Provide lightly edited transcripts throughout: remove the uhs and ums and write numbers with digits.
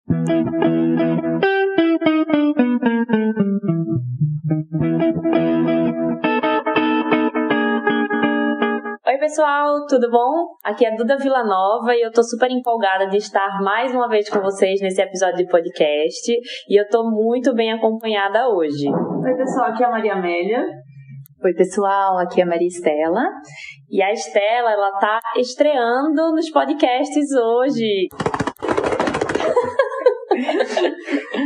Oi pessoal, tudo bom? Aqui é Duda Villanova e eu tô super empolgada de estar mais uma vez com vocês nesse episódio de podcast e eu tô muito bem acompanhada hoje. Oi pessoal, aqui é a Maria Amélia. Oi pessoal, aqui é a Maria Estela. E a Estela, ela tá estreando nos podcasts hoje.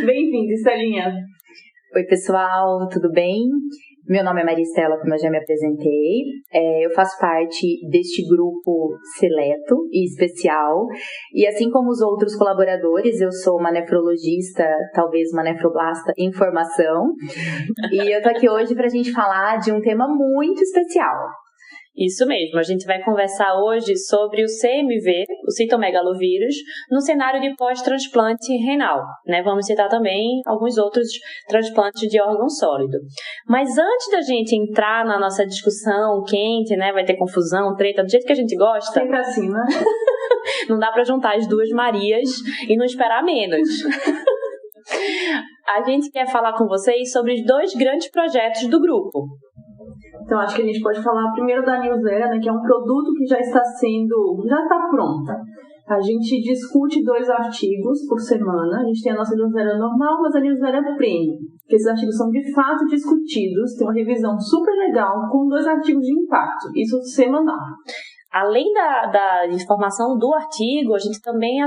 Bem-vinda, Estelinha. Oi pessoal, tudo bem? Meu nome é Maria Estela, como eu já me apresentei. Eu faço parte deste grupo seleto e especial. E assim como os outros colaboradores, eu sou uma nefrologista, talvez uma nefroblasta em formação. E eu tô aqui hoje pra gente falar de um tema muito especial. Isso mesmo, a gente vai conversar hoje sobre o CMV, o citomegalovírus, no cenário de pós-transplante renal, né? Vamos citar também alguns outros transplantes de órgão sólido. Mas antes da gente entrar na nossa discussão quente, né? Vai ter confusão, treta, do jeito que a gente gosta. Sempre assim, né? Não dá pra juntar as duas Marias e não esperar menos. A gente quer falar com vocês sobre os dois grandes projetos do grupo. Então, acho que a gente pode falar primeiro da newsletter, né, que é um produto que já está pronta. A gente discute 2 artigos por semana. A gente tem a nossa newsletter normal, mas a newsletter premium, que esses artigos são de fato discutidos, tem uma revisão super legal com 2 artigos de impacto, isso semanal. Além da informação do artigo, a gente também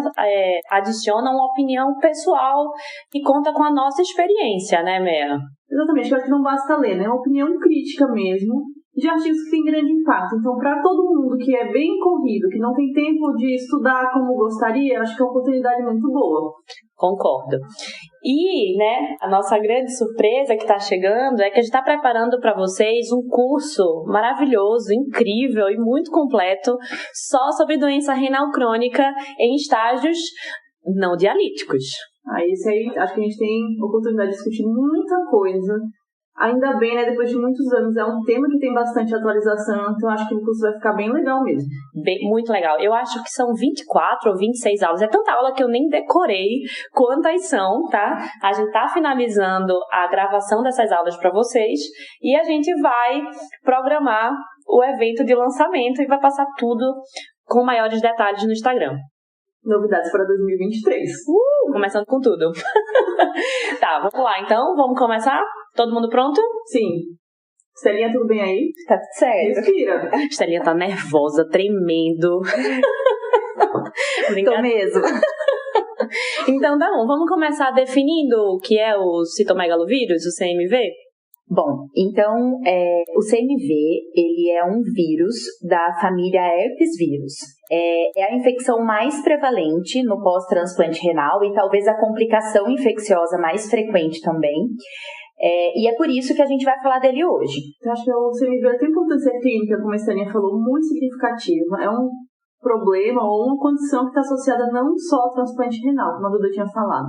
adiciona uma opinião pessoal que conta com a nossa experiência, né, Mea? Exatamente, eu acho que não basta ler, né? É uma opinião crítica mesmo de artigos que têm grande impacto. Então, para todo mundo que é bem corrido, que não tem tempo de estudar como gostaria, acho que é uma oportunidade muito boa. Concordo. E, né, a nossa grande surpresa que está chegando é que a gente está preparando para vocês um curso maravilhoso, incrível e muito completo só sobre doença renal crônica em estágios não dialíticos. Esse aí, acho que a gente tem oportunidade de discutir muita coisa. Ainda bem, né? Depois de muitos anos, é um tema que tem bastante atualização, então acho que o curso vai ficar bem legal mesmo. Muito legal. Eu acho que são 24 ou 26 aulas. É tanta aula que eu nem decorei quantas são, tá? A gente tá finalizando a gravação dessas aulas para vocês e a gente vai programar o evento de lançamento e vai passar tudo com maiores detalhes no Instagram. Novidades para 2023. Começando com tudo. Tá, vamos lá então. Vamos começar? Todo mundo pronto? Sim. Estelinha, tudo bem aí? Tá tudo certo. Respira. Estelinha tá nervosa, tremendo. Tô mesmo. Então tá bom, vamos começar definindo o que é o citomegalovírus, o CMV? Bom, então, o CMV, ele é um vírus da família herpes vírus. É a infecção mais prevalente no pós-transplante renal e talvez a complicação infecciosa mais frequente também. E é por isso que a gente vai falar dele hoje. Eu acho que o CMV tem importância clínica, como a Estelinha falou, muito significativa. É um problema ou uma condição que está associada não só ao transplante renal, como a Duda tinha falado.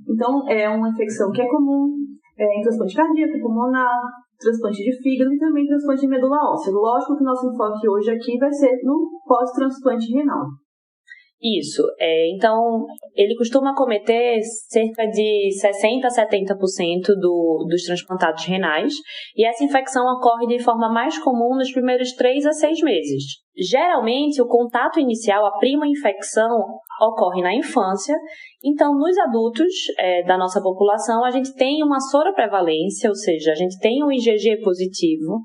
Então, é uma infecção que é comum em transplante cardíaco, pulmonar, transplante de fígado e também transplante de medula óssea. Lógico que o nosso enfoque hoje aqui vai ser no pós-transplante renal. Isso, então ele costuma acometer cerca de 60% a 70% dos transplantados renais e essa infecção ocorre de forma mais comum nos primeiros 3 a 6 meses. Geralmente, o contato inicial, a prima infecção, ocorre na infância, então nos adultos da nossa população a gente tem uma soroprevalência, ou seja, a gente tem um IgG positivo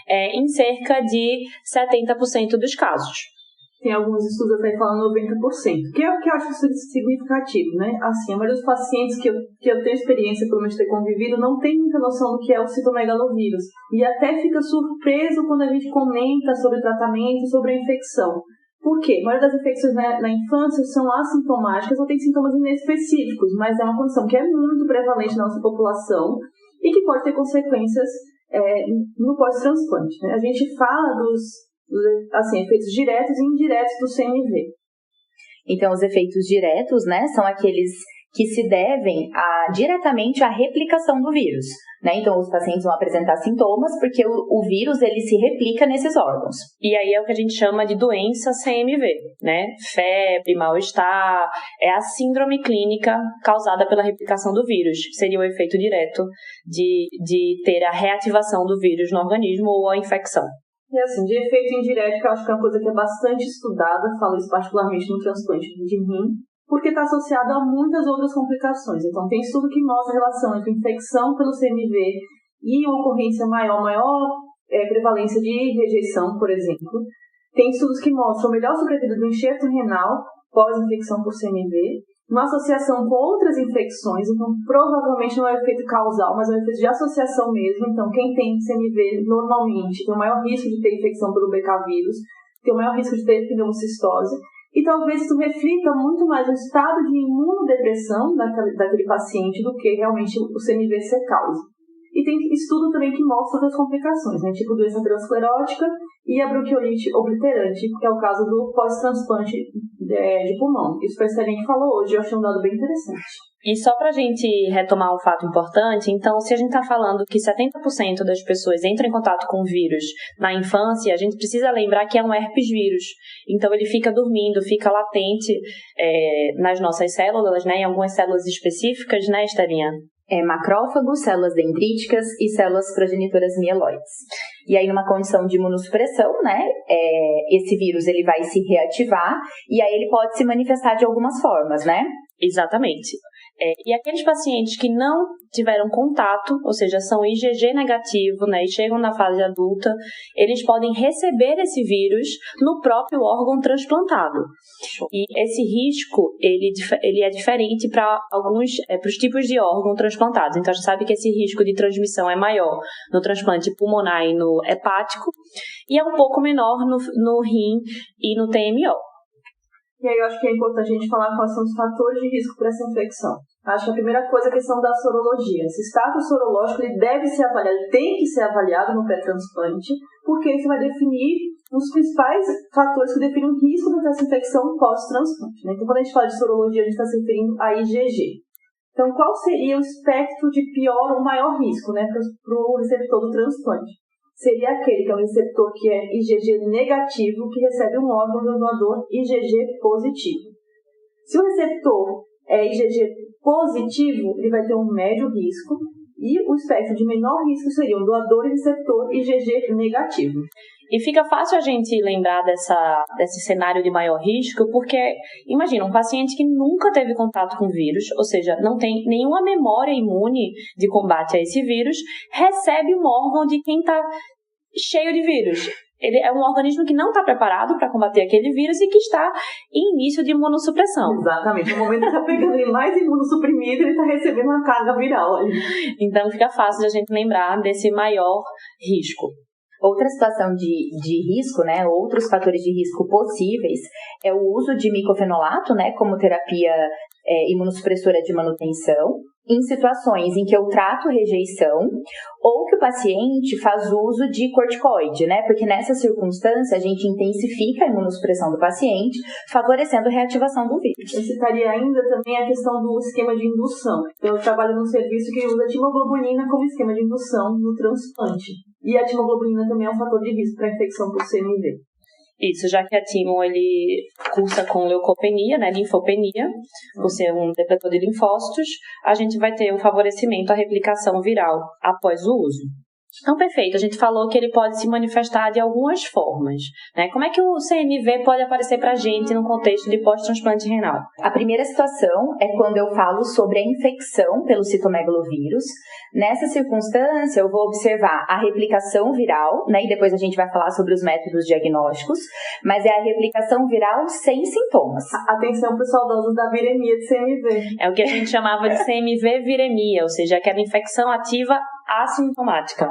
em cerca de 70% dos casos. Tem alguns estudos até falando 90%, que é o que eu acho significativo, né? Assim, a maioria dos pacientes que eu tenho experiência, pelo menos ter convivido, não tem muita noção do que é o citomegalovírus. E até fica surpreso quando a gente comenta sobre o tratamento e sobre a infecção. Por quê? A maioria das infecções na infância são assintomáticas ou tem sintomas inespecíficos, mas é uma condição que é muito prevalente na nossa população e que pode ter consequências no pós-transplante, né? A gente fala dos efeitos diretos e indiretos do CMV. Então, os efeitos diretos, né, são aqueles que se devem diretamente à replicação do vírus, né? Então, os pacientes vão apresentar sintomas porque o vírus, ele se replica nesses órgãos. E aí é o que a gente chama de doença CMV, né? Febre, mal-estar, é a síndrome clínica causada pela replicação do vírus. Seria o efeito direto de ter a reativação do vírus no organismo ou a infecção. E assim, de efeito indireto, que eu acho que é uma coisa que é bastante estudada, falo isso particularmente no transplante de rim, porque está associado a muitas outras complicações. Então, tem estudo que mostra a relação entre infecção pelo CMV e ocorrência maior prevalência de rejeição, por exemplo. Tem estudos que mostram melhor sobrevida do enxerto renal pós-infecção por CMV, uma associação com outras infecções, então provavelmente não é um efeito causal, mas é um efeito de associação mesmo. Então, quem tem CMV normalmente tem o maior risco de ter infecção pelo BK vírus, tem o maior risco de ter pneumocistose, e talvez isso reflita muito mais o estado de imunodepressão daquele paciente do que realmente o CMV ser causa. E tem estudo também que mostra outras complicações, né, tipo doença aterosclerótica e a bronquiolite obliterante, que é o caso do pós-transplante de pulmão. Isso foi a Celine que falou hoje, eu achei um dado bem interessante. E só para a gente retomar um fato importante, então, se a gente está falando que 70% das pessoas entram em contato com o vírus na infância, a gente precisa lembrar que é um herpes vírus. Então, ele fica dormindo, fica latente nas nossas células, né, em algumas células específicas, né, Estelinha? Macrófagos, células dendríticas e células progenitoras mieloides. E aí, numa condição de imunossupressão, né, esse vírus ele vai se reativar e aí ele pode se manifestar de algumas formas, né? Exatamente. E aqueles pacientes que não tiveram contato, ou seja, são IgG negativo, né, e chegam na fase adulta, eles podem receber esse vírus no próprio órgão transplantado. E esse risco, ele é diferente para os tipos de órgão transplantados. Então, a gente sabe que esse risco de transmissão é maior no transplante pulmonar e no hepático, e é um pouco menor no rim e no TMO. E aí eu acho que é importante a gente falar quais são os fatores de risco para essa infecção. Acho que a primeira coisa é a questão da sorologia. Esse status sorológico ele deve ser avaliado, ele tem que ser avaliado no pré-transplante, porque isso vai definir os principais fatores que definem o risco dessa infecção pós-transplante, né? Então, quando a gente fala de sorologia, a gente está se referindo a IgG. Então, qual seria o espectro de pior ou maior risco, né, para o receptor do transplante? Seria aquele que é um receptor que é IgG negativo, que recebe um órgão do doador IgG positivo. Se o receptor é IgG positivo, ele vai ter um médio risco, e o espectro de menor risco seria um doador e receptor IgG negativo. E fica fácil a gente lembrar desse cenário de maior risco, porque, imagina, um paciente que nunca teve contato com o vírus, ou seja, não tem nenhuma memória imune de combate a esse vírus, recebe um órgão de quem está cheio de vírus. Ele é um organismo que não está preparado para combater aquele vírus e que está em início de imunossupressão. Exatamente. No momento que está pegando ele mais imunossuprimido, ele está recebendo uma carga viral ali. Então, fica fácil de a gente lembrar desse maior risco. Outra situação de risco, né, outros fatores de risco possíveis é o uso de micofenolato, né, como terapia imunossupressora de manutenção, em situações em que eu trato rejeição ou que o paciente faz uso de corticoide, né, porque nessa circunstância a gente intensifica a imunossupressão do paciente, favorecendo a reativação do vírus. Eu citaria ainda também a questão do esquema de indução. Então, eu trabalho num serviço que usa a timoglobulina como esquema de indução no transplante. E a timoglobulina também é um fator de risco para a infecção por CMV. Isso, já que a timo, ele cursa com leucopenia, né, linfopenia, por ser um depletor de linfócitos, a gente vai ter um favorecimento à replicação viral após o uso. Então, perfeito, a gente falou que ele pode se manifestar de algumas formas, né? Como é que o CMV pode aparecer para a gente no contexto de pós-transplante renal? A primeira situação é quando eu falo sobre a infecção pelo citomegalovírus. Nessa circunstância, eu vou observar a replicação viral, né? E depois a gente vai falar sobre os métodos diagnósticos, mas é a replicação viral sem sintomas. Atenção para os saudosos da viremia de CMV. É o que a gente chamava de CMV viremia, ou seja, aquela infecção ativa assintomática.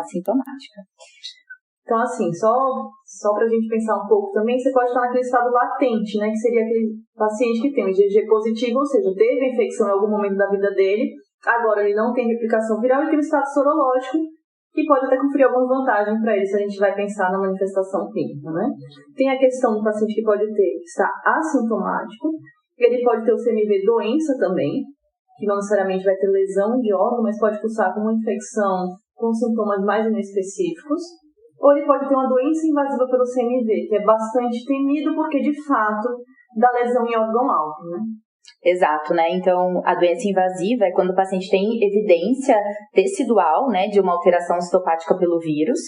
Então, assim, só para a gente pensar um pouco também, você pode estar naquele estado latente, né? Que seria aquele paciente que tem um IgG positivo, ou seja, teve a infecção em algum momento da vida dele, agora ele não tem replicação viral e tem um estado sorológico, que pode até conferir algumas vantagens para ele, se a gente vai pensar na manifestação clínica, né? Tem a questão do paciente que pode estar assintomático, ele pode ter o CMV doença também, que não necessariamente vai ter lesão de órgão, mas pode cursar com uma infecção com sintomas mais inespecíficos, ou ele pode ter uma doença invasiva pelo CMV, que é bastante temido porque, de fato, dá lesão em órgão-alvo, né? Exato, né? Então, a doença invasiva é quando o paciente tem evidência tecidual, né, de uma alteração citopática pelo vírus.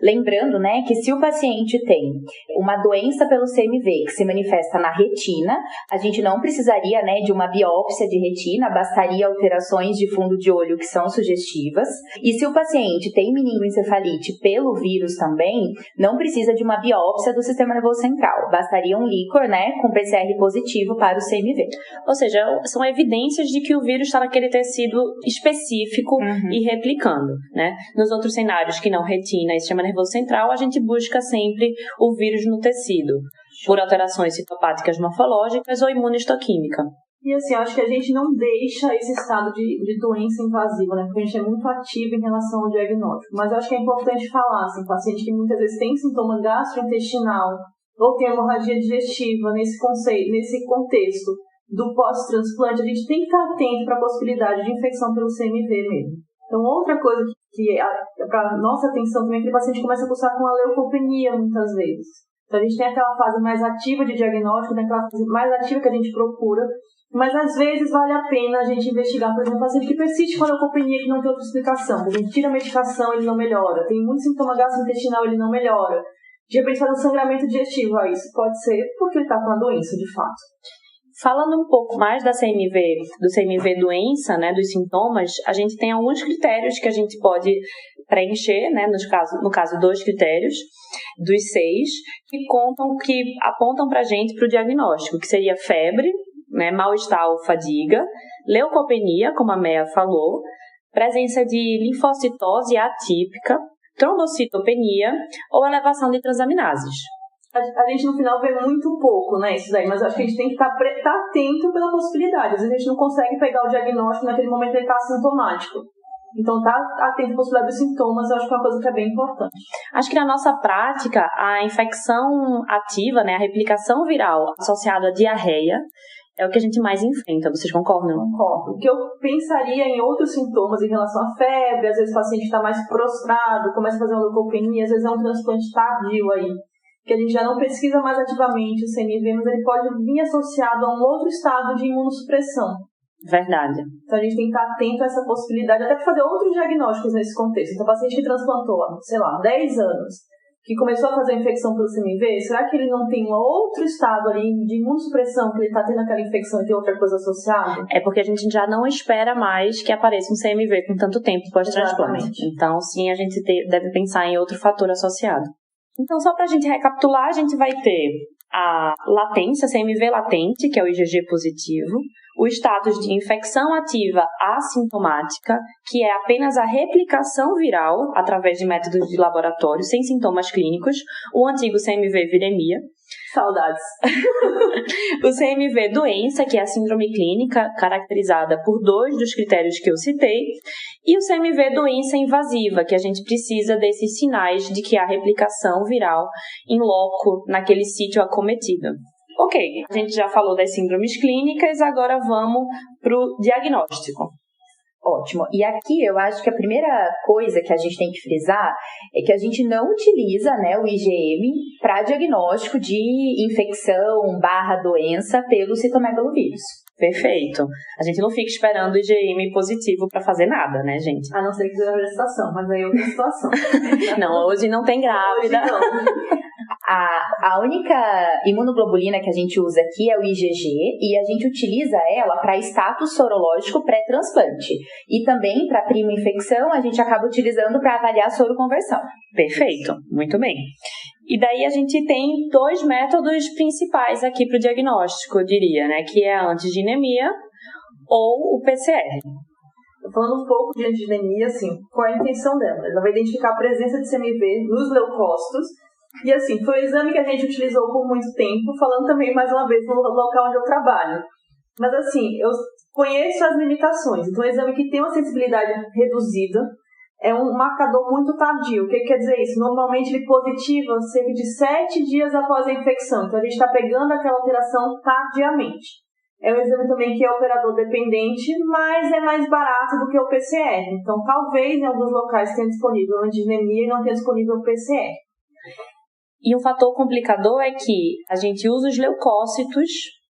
Lembrando, né, que se o paciente tem uma doença pelo CMV que se manifesta na retina, a gente não precisaria, né, de uma biópsia de retina, bastaria alterações de fundo de olho que são sugestivas. E se o paciente tem meningoencefalite pelo vírus também, não precisa de uma biópsia do sistema nervoso central, bastaria um líquor, né, com PCR positivo para o CMV. Ou seja, são evidências de que o vírus está naquele tecido específico e replicando, né? Nos outros cenários que não retina e sistema nervoso central, a gente busca sempre o vírus no tecido, por alterações citopáticas morfológicas ou imunohistoquímica. E assim, eu acho que a gente não deixa esse estado de doença invasiva, né? Porque a gente é muito ativo em relação ao diagnóstico. Mas eu acho que é importante falar, assim, paciente que muitas vezes tem sintoma gastrointestinal ou tem hemorragia digestiva nesse contexto do pós-transplante, a gente tem que estar atento para a possibilidade de infecção pelo CMV mesmo. Então, outra coisa que para nossa atenção também é que o paciente começa a cursar com a leucopenia muitas vezes. Então, a gente tem aquela fase mais ativa de diagnóstico, tem aquela fase mais ativa que a gente procura, mas às vezes vale a pena a gente investigar, por exemplo, um paciente que persiste com a leucopenia que não tem outra explicação. A gente tira a medicação, ele não melhora. Tem muito sintoma gastrointestinal, ele não melhora. De repente faz um sangramento digestivo. Isso pode ser porque ele está com a doença, de fato. Falando um pouco mais do CMV doença, né, dos sintomas, a gente tem alguns critérios que a gente pode preencher, né, no caso 2 critérios dos 6, que apontam para a gente para o diagnóstico, que seria febre, né, mal-estar ou fadiga, leucopenia, como a Meia falou, presença de linfocitose atípica, trombocitopenia ou elevação de transaminases. A gente no final vê muito pouco, né, isso daí, mas acho que a gente tem que estar atento pela possibilidade. Às vezes a gente não consegue pegar o diagnóstico naquele momento que ele está assintomático. Então, estar atento à possibilidade dos sintomas, eu acho que é uma coisa que é bem importante. Acho que na nossa prática, a infecção ativa, né, a replicação viral associada à diarreia, é o que a gente mais enfrenta. Vocês concordam? Concordo. O que eu pensaria em outros sintomas em relação à febre, às vezes o paciente está mais prostrado, começa a fazer uma leucopenia, às vezes é um transplante tardio aí, que a gente já não pesquisa mais ativamente o CMV, mas ele pode vir associado a um outro estado de imunossupressão. Verdade. Então a gente tem que estar atento a essa possibilidade, até para fazer outros diagnósticos nesse contexto. Então o paciente que transplantou há, 10 anos, que começou a fazer a infecção pelo CMV, será que ele não tem um outro estado ali de imunossupressão, que ele está tendo aquela infecção e tem outra coisa associada? É porque a gente já não espera mais que apareça um CMV com tanto tempo pós-transplante. Então, sim, a gente deve pensar em outro fator associado. Então, só para a gente recapitular, a gente vai ter a latência, CMV latente, que é o IgG positivo, o status de infecção ativa assintomática, que é apenas a replicação viral através de métodos de laboratório, sem sintomas clínicos, o antigo CMV viremia. Saudades. O CMV doença, que é a síndrome clínica, caracterizada por 2 dos critérios que eu citei, e o CMV doença invasiva, que a gente precisa desses sinais de que há replicação viral in loco naquele sítio acometido. Ok, a gente já falou das síndromes clínicas, agora vamos para o diagnóstico. Ótimo. E aqui eu acho que a primeira coisa que a gente tem que frisar é que a gente não utiliza, né, o IgM para diagnóstico de infecção / doença pelo citomegalovírus. Perfeito. A gente não fica esperando o IgM positivo para fazer nada, né, gente? A não ser que seja a gestação, mas aí é outra situação. Não, hoje não tem grávida. Hoje não. A única imunoglobulina que a gente usa aqui é o IgG e a gente utiliza ela para status sorológico pré-transplante. E também para prima infecção a gente acaba utilizando para avaliar a soroconversão. Perfeito, muito bem. E daí a gente tem 2 métodos principais aqui para o diagnóstico, eu diria, né? Que é a antigenemia ou o PCR. Falando um pouco de antigenemia, assim, qual é a intenção dela? Ela vai identificar a presença de CMV nos leucócitos. E assim, foi o exame que a gente utilizou por muito tempo, falando também mais uma vez no local onde eu trabalho. Mas assim, eu conheço as limitações. Então, o exame que tem uma sensibilidade reduzida é um marcador muito tardio. O que quer dizer isso? Normalmente ele positiva cerca de 7 dias após a infecção. Então, a gente está pegando aquela alteração tardiamente. É um exame também que é operador dependente, mas é mais barato do que o PCR. Então, talvez em alguns locais tenha disponível antigenemia e não tenha disponível o PCR. E um fator complicador é que a gente usa os leucócitos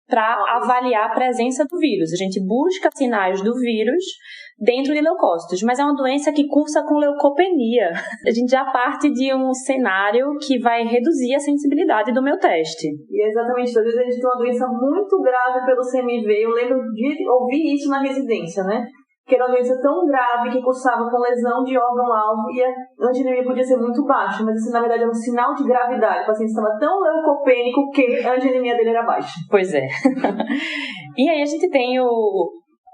para avaliar a presença do vírus. A gente busca sinais do vírus dentro de leucócitos, mas é uma doença que cursa com leucopenia. A gente já parte de um cenário que vai reduzir a sensibilidade do meu teste. E é exatamente isso. Às vezes a gente tem uma doença muito grave pelo CMV. Eu lembro de ouvir isso na residência, né? Que era uma doença tão grave que cursava com lesão de órgão-alvo e a antigenemia podia ser muito baixa, mas isso na verdade era um sinal de gravidade. O paciente estava tão leucopênico que a antigenemia dele era baixa. Pois é. E aí a gente tem o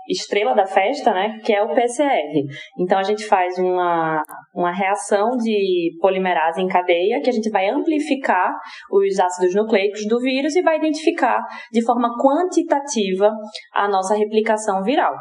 estrela da festa, né, que é o PCR. Então a gente faz uma reação de polimerase em cadeia, que a gente vai amplificar os ácidos nucleicos do vírus e vai identificar de forma quantitativa a nossa replicação viral.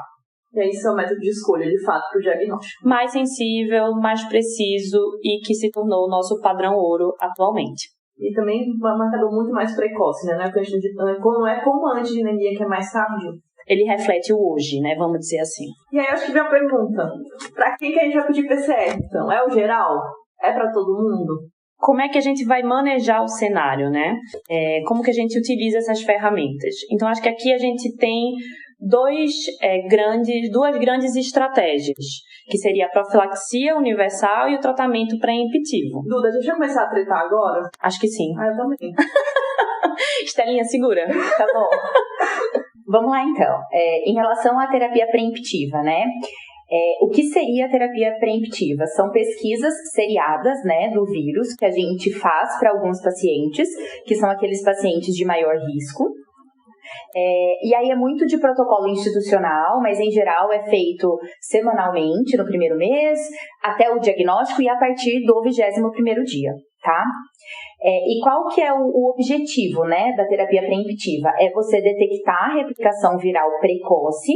E aí isso é o método de escolha, de fato, para o diagnóstico. Mais sensível, mais preciso e que se tornou o nosso padrão ouro atualmente. E também um marcador muito mais precoce, né? Não é como a antigenemia, que é mais tardio. Ele reflete o hoje, né? Vamos dizer assim. E aí eu acho que vem a pergunta. Para quem que a gente vai pedir PCR, então? É o geral? É para todo mundo? Como é que a gente vai manejar o cenário, né? Como que a gente utiliza essas ferramentas? Então, acho que aqui a gente tem duas grandes estratégias, que seria a profilaxia universal e o tratamento pré-emptivo. Duda, a gente vai começar a tretar agora? Acho que sim. Eu também. Estelinha, segura. Tá bom. Vamos lá, então. Em relação à terapia preemptiva, né? O que seria a terapia preemptiva? São pesquisas seriadas, né, do vírus que a gente faz para alguns pacientes, que são aqueles pacientes de maior risco. E aí é muito de protocolo institucional, mas em geral é feito semanalmente, no primeiro mês, até o diagnóstico e a partir do 21º dia, tá? E qual que é o objetivo, né, da terapia preemptiva? É você detectar a replicação viral precoce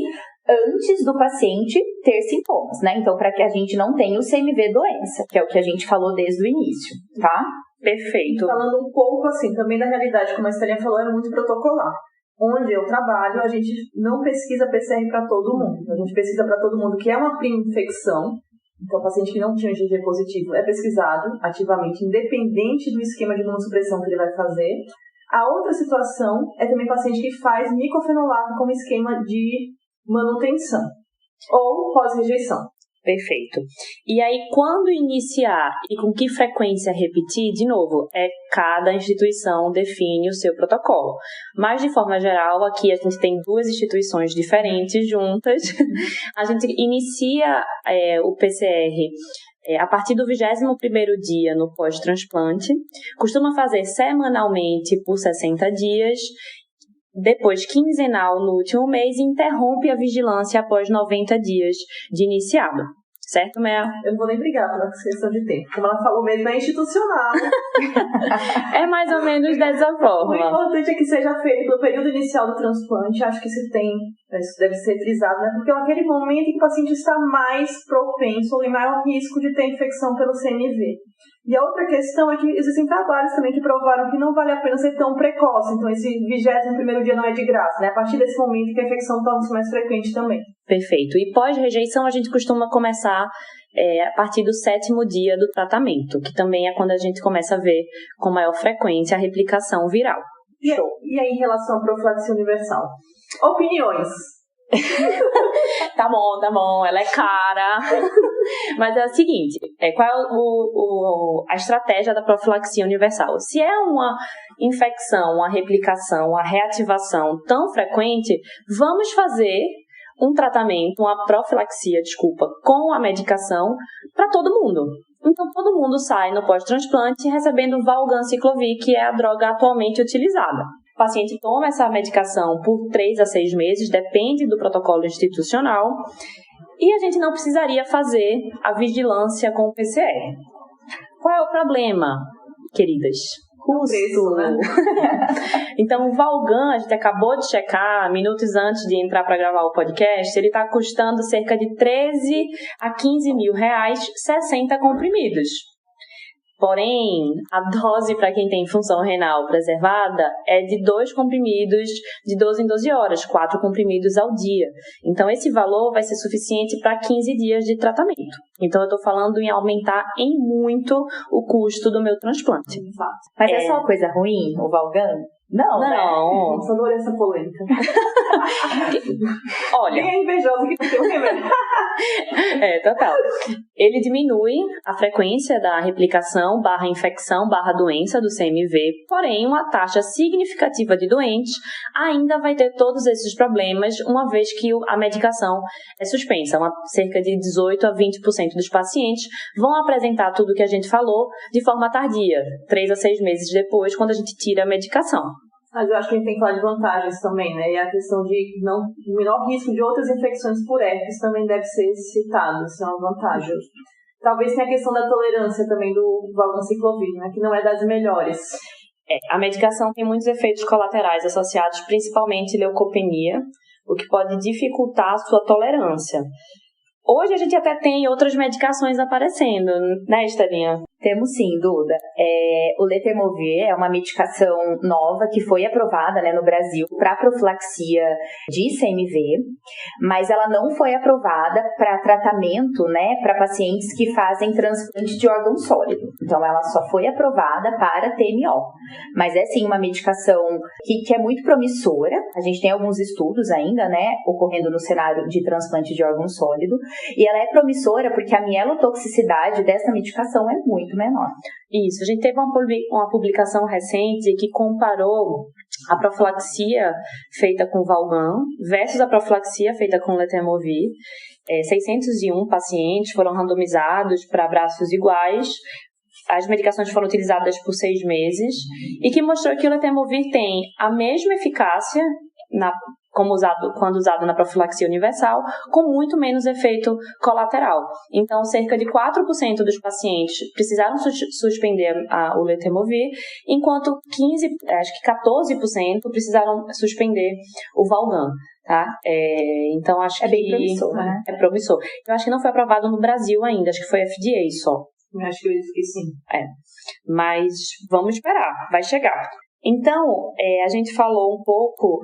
antes do paciente ter sintomas, né? Então, para que a gente não tenha o CMV doença, que é o que a gente falou desde o início, tá? Perfeito. Falando um pouco assim, também da realidade, como a Estelinha falou, é muito protocolar. Onde eu trabalho, a gente não pesquisa PCR para todo mundo. A gente pesquisa para todo mundo que é uma pré-infecção. Então, o paciente que não tinha IgG positivo é pesquisado ativamente, independente do esquema de imunossupressão que ele vai fazer. A outra situação é também paciente que faz micofenolato como esquema de manutenção ou pós-rejeição. Perfeito. E aí, quando iniciar e com que frequência repetir, de novo, cada instituição define o seu protocolo. Mas, de forma geral, aqui a gente tem duas instituições diferentes juntas. A gente inicia o PCR a partir do 21º dia no pós-transplante. Costuma fazer semanalmente por 60 dias. Depois, quinzenal no último mês, e interrompe a vigilância após 90 dias de iniciado. Certo, Mel? Eu não vou nem brigar pela questão de tempo. Como ela falou mesmo, é institucional. É mais ou menos dessa forma. O importante é que seja feito no período inicial do transplante. Acho que isso deve ser frisado, né? Porque é aquele momento em que o paciente está mais propenso ou em maior risco de ter infecção pelo CMV. E a outra questão é que existem trabalhos também que provaram que não vale a pena ser tão precoce. Então, esse 21º dia não é de graça, né? A partir desse momento que a infecção torna-se mais frequente também. Perfeito. E pós-rejeição, a gente costuma começar a partir do 7º dia do tratamento, que também é quando a gente começa a ver com maior frequência a replicação viral. Show. E aí, em relação à profilaxia universal? Opiniões. Tá bom, ela é cara. Mas é o seguinte, qual é a estratégia da profilaxia universal? Se é uma infecção, uma replicação, uma reativação tão frequente, vamos fazer um tratamento, uma profilaxia, com a medicação para todo mundo. Então, todo mundo sai no pós-transplante recebendo Valganciclovir, que é a droga atualmente utilizada. O paciente toma essa medicação por 3 a 6 meses, depende do protocolo institucional, e a gente não precisaria fazer a vigilância com o PCR. Qual é o problema, queridas? Custo, né? Então, o Valgan, a gente acabou de checar, minutos antes de entrar para gravar o podcast, ele está custando cerca de 13 a 15 mil reais, 60 comprimidos. Porém, a dose para quem tem função renal preservada é de 2 comprimidos de 12 em 12 horas, 4 comprimidos ao dia. Então, esse valor vai ser suficiente para 15 dias de tratamento. Então, eu estou falando em aumentar em muito o custo do meu transplante. Mas é só coisa ruim, o Valgan? Não, né? Nossa, adorei essa polêmica. Olha. Quem é invejoso que não tem o remédio? Total. Ele diminui a frequência da replicação / infecção / doença do CMV, porém uma taxa significativa de doentes ainda vai ter todos esses problemas uma vez que a medicação é suspensa. Cerca de 18 a 20% dos pacientes vão apresentar tudo o que a gente falou de forma tardia, 3 a 6 meses depois, quando a gente tira a medicação. Mas eu acho que a gente tem que falar de vantagens também, né? E a questão de o menor risco de outras infecções por herpes também deve ser citado, isso é uma vantagem. Talvez tenha a questão da tolerância também do valganciclovir, né? Que não é das melhores. A medicação tem muitos efeitos colaterais associados, principalmente leucopenia, o que pode dificultar a sua tolerância. Hoje a gente até tem outras medicações aparecendo, né, Estelinha? Temos sim, Duda. O Letermovir é uma medicação nova que foi aprovada, né, no Brasil para profilaxia de CMV, mas ela não foi aprovada para tratamento, né, para pacientes que fazem transplante de órgão sólido. Então, ela só foi aprovada para TMO. Mas é sim uma medicação que é muito promissora. A gente tem alguns estudos ainda, né, ocorrendo no cenário de transplante de órgão sólido. E ela é promissora porque a mielotoxicidade dessa medicação é muito menor. Isso, a gente teve uma publicação recente que comparou a profilaxia feita com Valgan versus a profilaxia feita com Letermovir. 601 pacientes foram randomizados para braços iguais. As medicações foram utilizadas por 6 meses e que mostrou que o Letermovir tem a mesma eficácia quando usado na profilaxia universal, com muito menos efeito colateral. Então, cerca de 4% dos pacientes precisaram suspender o Letermovir, enquanto 14% precisaram suspender o Valgan. Tá? Então, acho que bem promissor, né? É promissor. Eu acho que não foi aprovado no Brasil ainda, acho que foi FDA só. Eu acho que eu disse que sim. Mas vamos esperar, vai chegar. Então, a gente falou um pouco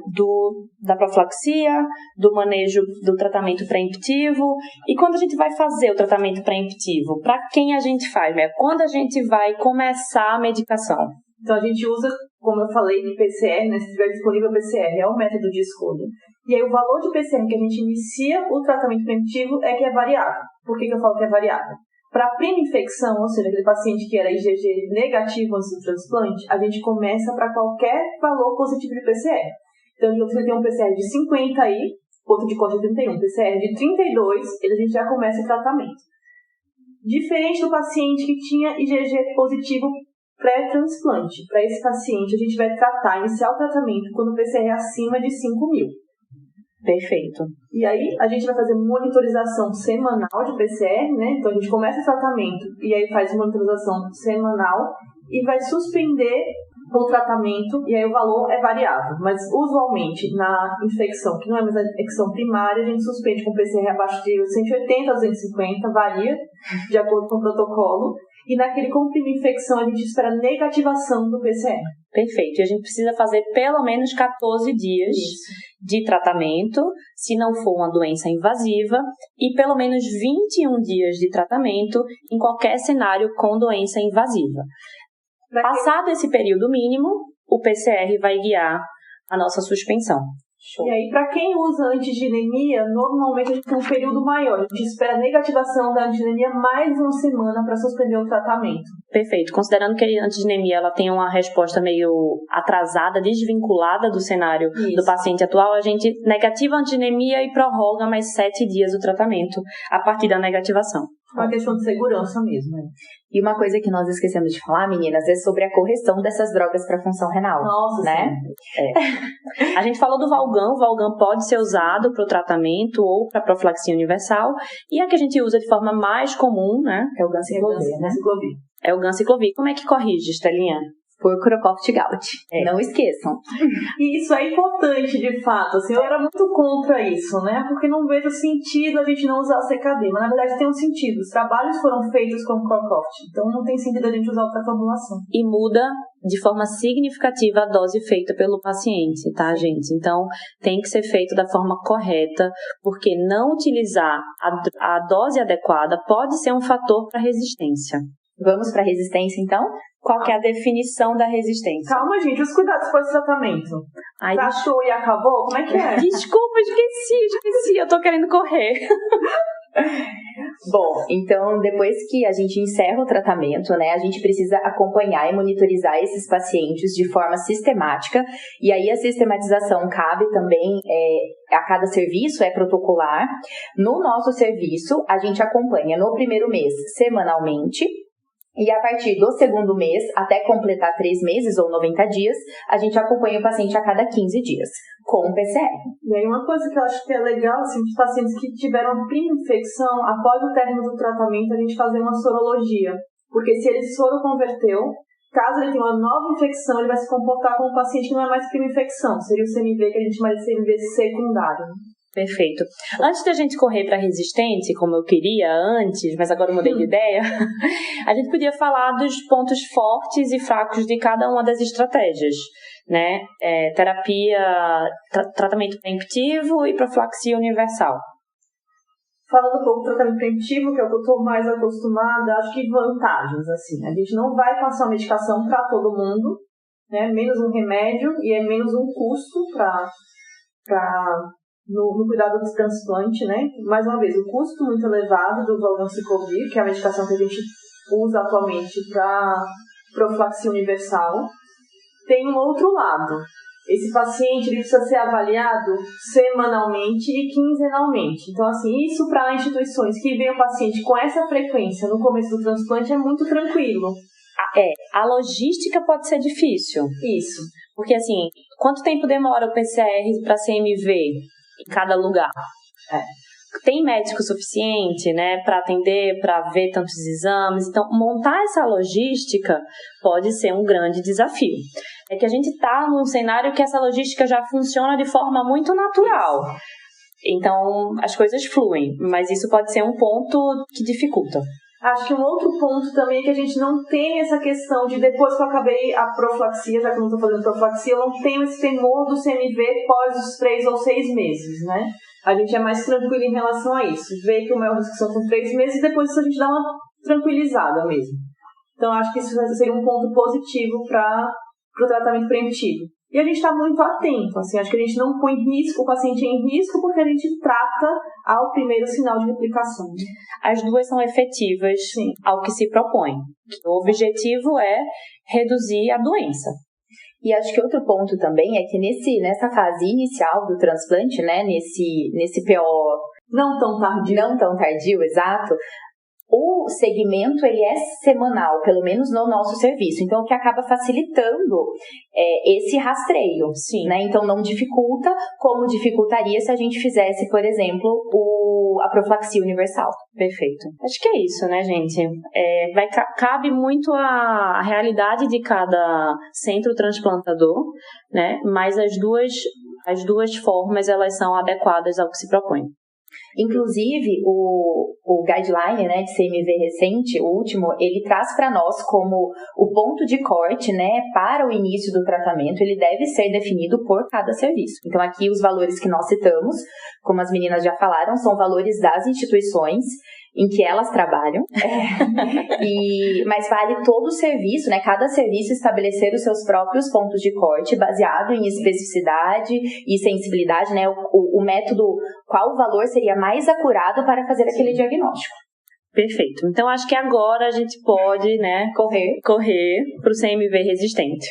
da profilaxia, do manejo do tratamento preemptivo. E quando a gente vai fazer o tratamento preemptivo, para quem a gente faz? Quando a gente vai começar a medicação? Então, a gente usa, como eu falei, de PCR, né? Se tiver disponível PCR, é o método de escolha. E aí, o valor de PCR que a gente inicia o tratamento preemptivo é que é variável. Por que eu falo que é variável? Para a prima infecção, ou seja, aquele paciente que era IgG negativo antes do transplante, a gente começa para qualquer valor positivo de PCR. Então, você tem um PCR de 50 aí, outro de corte de 31, PCR de 32, a gente já começa o tratamento. Diferente do paciente que tinha IgG positivo pré-transplante. Para esse paciente, a gente vai iniciar o tratamento quando o PCR é acima de 5.000. Perfeito. E aí, a gente vai fazer monitorização semanal de PCR, né? Então, a gente começa o tratamento e aí faz monitorização semanal e vai suspender o tratamento e aí o valor é variável. Mas, usualmente, na infecção, que não é mais a infecção primária, a gente suspende com PCR abaixo de 180 a 250, varia de acordo com o protocolo. E naquele comprimido infecção, a gente espera a negativação do PCR. Perfeito. E a gente precisa fazer pelo menos 14 dias de tratamento, se não for uma doença invasiva, e pelo menos 21 dias de tratamento em qualquer cenário com doença invasiva. Passado esse período mínimo, o PCR vai guiar a nossa suspensão. Show. E aí, para quem usa antigenemia, normalmente a gente tem um período maior. A gente espera a negativação da antigenemia mais uma semana para suspender o tratamento. Perfeito. Considerando que a antigenemia ela tem uma resposta meio atrasada, desvinculada do cenário do paciente atual, a gente negativa a antigenemia e prorroga mais 7 dias o tratamento a partir da negativação. É uma questão de segurança mesmo. Né? E uma coisa que nós esquecemos de falar, meninas, é sobre a correção dessas drogas para função renal. Nossa, né? A gente falou do Valgan. O Valgan pode ser usado para o tratamento ou para profilaxia universal. E a que a gente usa de forma mais comum, né? É o ganciclovir, né? É o ganciclovir. Como é que corrige, Estelinha? por Crocroft-Gout. Não esqueçam. E isso é importante, de fato. Assim, eu era muito contra isso, né? Porque não vejo sentido a gente não usar o CKD. Mas, na verdade, tem um sentido. Os trabalhos foram feitos com Crocroft. Então, não tem sentido a gente usar outra formulação. E muda de forma significativa a dose feita pelo paciente, tá, gente? Então, tem que ser feito da forma correta, porque não utilizar a dose adequada pode ser um fator para resistência. Vamos para resistência, então? Qual que é a definição da resistência? Calma, gente. Os cuidados pós-tratamento. Tratou e acabou? Como é que é? Desculpa, esqueci. Eu tô querendo correr. Bom, então depois que a gente encerra o tratamento, né, a gente precisa acompanhar e monitorizar esses pacientes de forma sistemática, e aí a sistematização cabe também a cada serviço, é protocolar. No nosso serviço, a gente acompanha no primeiro mês semanalmente, e a partir do segundo mês, até completar 3 meses ou 90 dias, a gente acompanha o paciente a cada 15 dias, com o PCR. E aí uma coisa que eu acho que é legal, assim, os pacientes que tiveram prima infecção, após o término do tratamento, a gente fazer uma sorologia. Porque se ele soroconverteu, caso ele tenha uma nova infecção, ele vai se comportar como um paciente que não é mais prima infecção. Seria o CMV que a gente chama de CMV secundário. Perfeito. Antes da gente correr para resistente, como eu queria antes, mas agora eu mudei de ideia, a gente podia falar dos pontos fortes e fracos de cada uma das estratégias, né? Terapia, tratamento preventivo e profilaxia universal. Falando um pouco do tratamento preventivo, que é o que eu estou mais acostumada, acho que vantagens, assim. A gente não vai passar uma medicação para todo mundo, né? Menos um remédio e é menos um custo no cuidado do transplante, né? Mais uma vez, o custo muito elevado do Valganciclovir, que é a medicação que a gente usa atualmente para profilaxia universal. Tem um outro lado. Esse paciente ele precisa ser avaliado semanalmente e quinzenalmente. Então, assim, isso para instituições que veem o paciente com essa frequência no começo do transplante é muito tranquilo. A logística pode ser difícil. Isso. Porque, assim, quanto tempo demora o PCR para CMV em cada lugar? Tem médico suficiente, né, para atender, para ver tantos exames? Então, montar essa logística pode ser um grande desafio. É que a gente está num cenário que essa logística já funciona de forma muito natural. Então, as coisas fluem, mas isso pode ser um ponto que dificulta. Acho que um outro ponto também é que a gente não tem essa questão de depois que eu acabei a profilaxia, já que eu não estou fazendo profilaxia, eu não tenho esse temor do CMV pós os 3 ou 6 meses, né? A gente é mais tranquilo em relação a isso. Vê que o maior risco são com 3 meses e depois isso a gente dá uma tranquilizada mesmo. Então, acho que isso seria um ponto positivo para o tratamento preventivo. E a gente está muito atento, assim, acho que a gente não põe o paciente em risco porque a gente trata ao primeiro sinal de replicação. As duas são efetivas ao que se propõe. O objetivo é reduzir a doença. E acho que outro ponto também é que nessa fase inicial do transplante, né, nesse PO não tão tardio, exato, o segmento ele é semanal, pelo menos no nosso serviço, então o que acaba facilitando esse rastreio, né? Então não dificulta como dificultaria se a gente fizesse, por exemplo, a profilaxia universal. Perfeito. Acho que é isso, né, gente? Cabe muito a realidade de cada centro transplantador, né? Mas as duas formas elas são adequadas ao que se propõe. Inclusive, o guideline, né, de CMV recente, o último, ele traz para nós como o ponto de corte, né, para o início do tratamento, ele deve ser definido por cada serviço. Então, aqui os valores que nós citamos, como as meninas já falaram, são valores das instituições em que elas trabalham, mas vale todo o serviço, né? Cada serviço estabelecer os seus próprios pontos de corte baseado em especificidade e sensibilidade, né? O método, qual o valor seria mais acurado para fazer aquele diagnóstico. Perfeito. Então, acho que agora a gente pode, né, correr para o CMV resistente.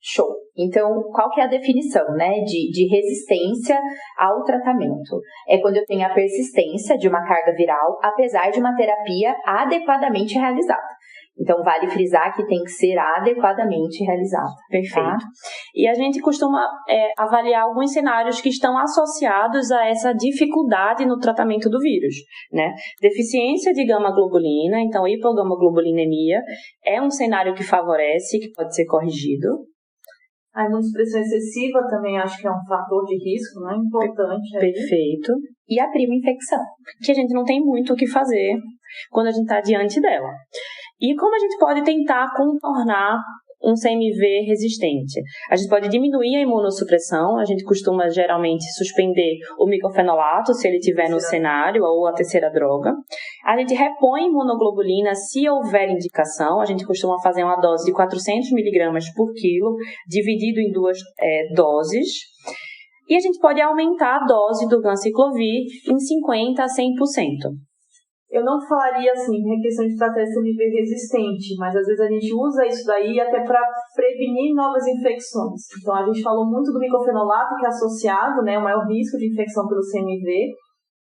Show. Então, qual que é a definição, né, de resistência ao tratamento? É quando eu tenho a persistência de uma carga viral, apesar de uma terapia adequadamente realizada. Então, vale frisar que tem que ser adequadamente realizado. Perfeito. Tá? E a gente costuma avaliar alguns cenários que estão associados a essa dificuldade no tratamento do vírus, né? Deficiência de gama-globulina, então hipogama-globulinemia, é um cenário que favorece, que pode ser corrigido. A imunossupressão excessiva também acho que é um fator de risco, né? Importante. Perfeito. E a prima infecção, que a gente não tem muito o que fazer quando a gente está diante dela. E como a gente pode tentar contornar um CMV resistente? A gente pode diminuir a imunossupressão, a gente costuma geralmente suspender o micofenolato se ele estiver no cenário ou a terceira droga. A gente repõe imunoglobulina se houver indicação, a gente costuma fazer uma dose de 400 mg por quilo, dividido em 2 doses. E a gente pode aumentar a dose do ganciclovir em 50% a 100%. Eu não falaria assim, em questão de tratar CMV resistente, mas às vezes a gente usa isso daí até para prevenir novas infecções. Então a gente falou muito do micofenolato, que é associado, né, o maior risco de infecção pelo CMV,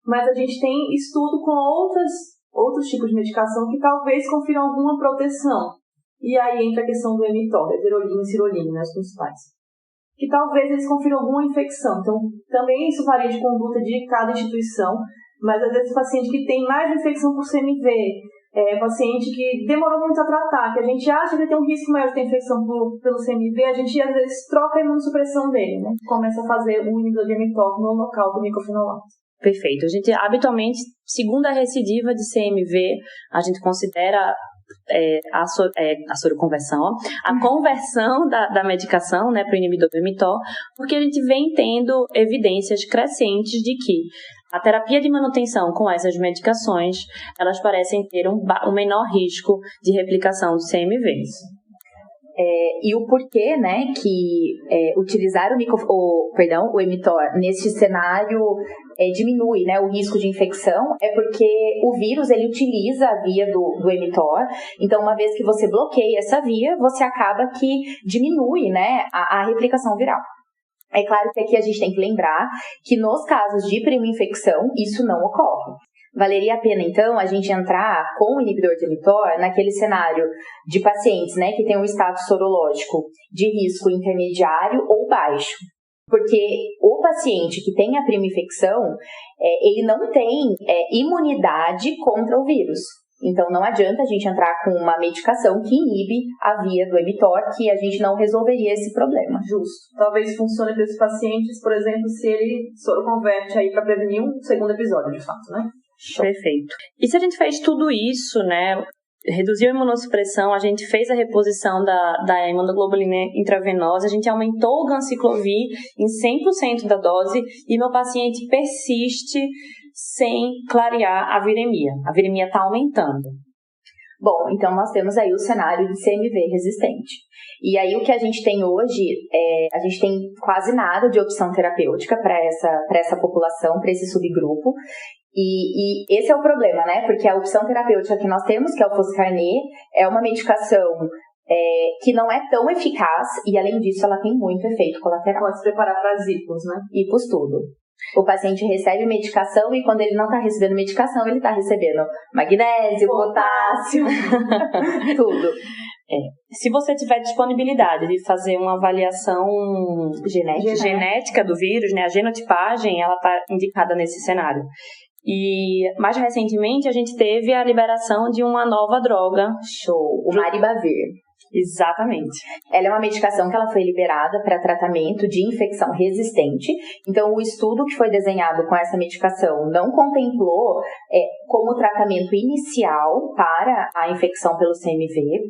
mas a gente tem estudo com outros tipos de medicação que talvez confiram alguma proteção. E aí entra a questão do emitor, everolina e cirolina, né, os principais. Que talvez eles confiram alguma infecção. Então também isso varia de conduta de cada instituição. Mas às vezes paciente que tem mais infecção por CMV, paciente que demorou muito a tratar, que a gente acha que tem um risco maior de ter infecção pelo CMV, a gente às vezes troca a imunossupressão dele, né? Começa a fazer um inibidor de mTOR no local do micofenolato. Perfeito. A gente, habitualmente, segunda recidiva de CMV, a gente considera a soroconversão, a conversão da medicação, né, para o inibidor do mTOR, porque a gente vem tendo evidências crescentes de que a terapia de manutenção com essas medicações, elas parecem ter um menor risco de replicação do CMV. E o porquê, né, que utilizar o mTOR neste cenário diminui, né, o risco de infecção, é porque o vírus ele utiliza a via do mTOR. Então, uma vez que você bloqueia essa via, você acaba que diminui, né, a replicação viral. É claro que aqui a gente tem que lembrar que nos casos de prima infecção, isso não ocorre. Valeria a pena, então, a gente entrar com o inibidor de mTOR naquele cenário de pacientes, né, que tem um status sorológico de risco intermediário ou baixo. Porque o paciente que tem a prima infecção, ele não tem imunidade contra o vírus. Então, não adianta a gente entrar com uma medicação que inibe a via do mTOR, que a gente não resolveria esse problema. Justo. Talvez funcione para esses pacientes, por exemplo, se ele soroconverte aí para prevenir um segundo episódio, de fato, né? Perfeito. E se a gente fez tudo isso, né, reduziu a imunossupressão, a gente fez a reposição da imunoglobulina intravenosa, a gente aumentou o ganciclovir em 100% da dose e meu paciente persiste sem clarear a viremia. A viremia está aumentando. Bom, então nós temos aí o cenário de CMV resistente. E aí o que a gente tem hoje, a gente tem quase nada de opção terapêutica para essa população, para esse subgrupo. E esse é o problema, né? Porque a opção terapêutica que nós temos, que é o Foscarnet, é uma medicação que não é tão eficaz e, além disso, ela tem muito efeito colateral. Pode se preparar para as hipos, né? Hipos tudo. O paciente recebe medicação e quando ele não está recebendo medicação, ele está recebendo magnésio, potássio, tudo. Se você tiver disponibilidade de fazer uma avaliação genética do vírus, né, a genotipagem, ela está indicada nesse cenário. E mais recentemente a gente teve a liberação de uma nova droga. Show! O Maribavir. Exatamente. Ela é uma medicação que ela foi liberada para tratamento de infecção resistente. Então, o estudo que foi desenhado com essa medicação não contemplou como tratamento inicial para a infecção pelo CMV,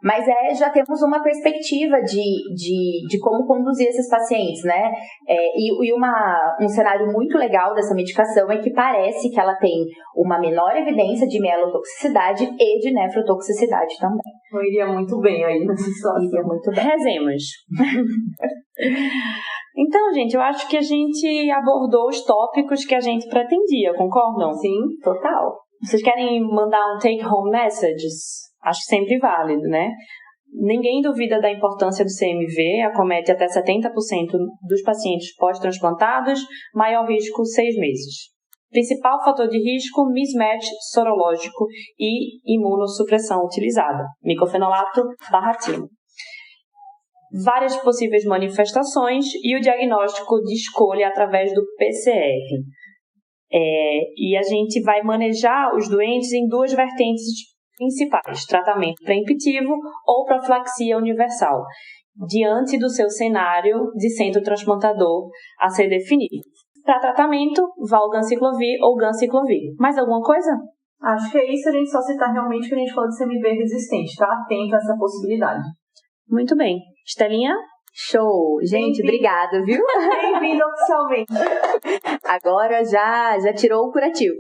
mas já temos uma perspectiva de como conduzir esses pacientes, né? E um cenário muito legal dessa medicação é que parece que ela tem uma menor evidência de mielotoxicidade e de nefrotoxicidade também. Eu iria muito bem aí nessa situação. Iria muito bem. Rezemos. Então, gente, eu acho que a gente abordou os tópicos que a gente pretendia, concordam? Sim, total. Vocês querem mandar um take-home messages? Acho sempre válido, né? Ninguém duvida da importância do CMV, acomete até 70% dos pacientes pós-transplantados, maior risco 6 meses. Principal fator de risco, mismatch sorológico e imunossupressão utilizada, micofenolato / timo. Várias possíveis manifestações e o diagnóstico de escolha através do PCR. E a gente vai manejar os doentes em duas vertentes principais, tratamento preemptivo ou profilaxia universal, diante do seu cenário de centro transplantador a ser definido. Para tratamento, valganciclovir ou ganciclovir. Mais alguma coisa? Acho que é isso, a gente só citar realmente que a gente falou de CMV resistente, tá? Atento a essa possibilidade. Muito bem. Estelinha? Show! Gente, obrigada, viu? Bem-vindo oficialmente. Agora já tirou o curativo.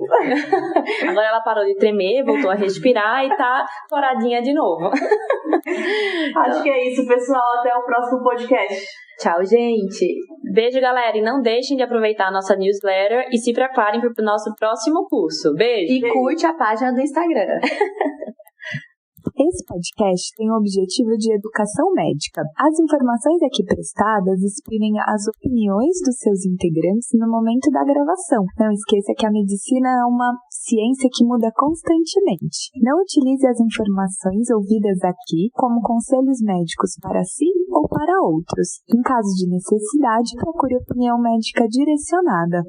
Agora ela parou de tremer, voltou a respirar e tá coradinha de novo. Acho que é isso, pessoal. Até o próximo podcast. Tchau, gente! Beijo, galera. E não deixem de aproveitar a nossa newsletter e se preparem para o nosso próximo curso. Beijo! E curte a página do Instagram. Esse podcast tem o objetivo de educação médica. As informações aqui prestadas exprimem as opiniões dos seus integrantes no momento da gravação. Não esqueça que a medicina é uma ciência que muda constantemente. Não utilize as informações ouvidas aqui como conselhos médicos para si ou para outros. Em caso de necessidade, procure opinião médica direcionada.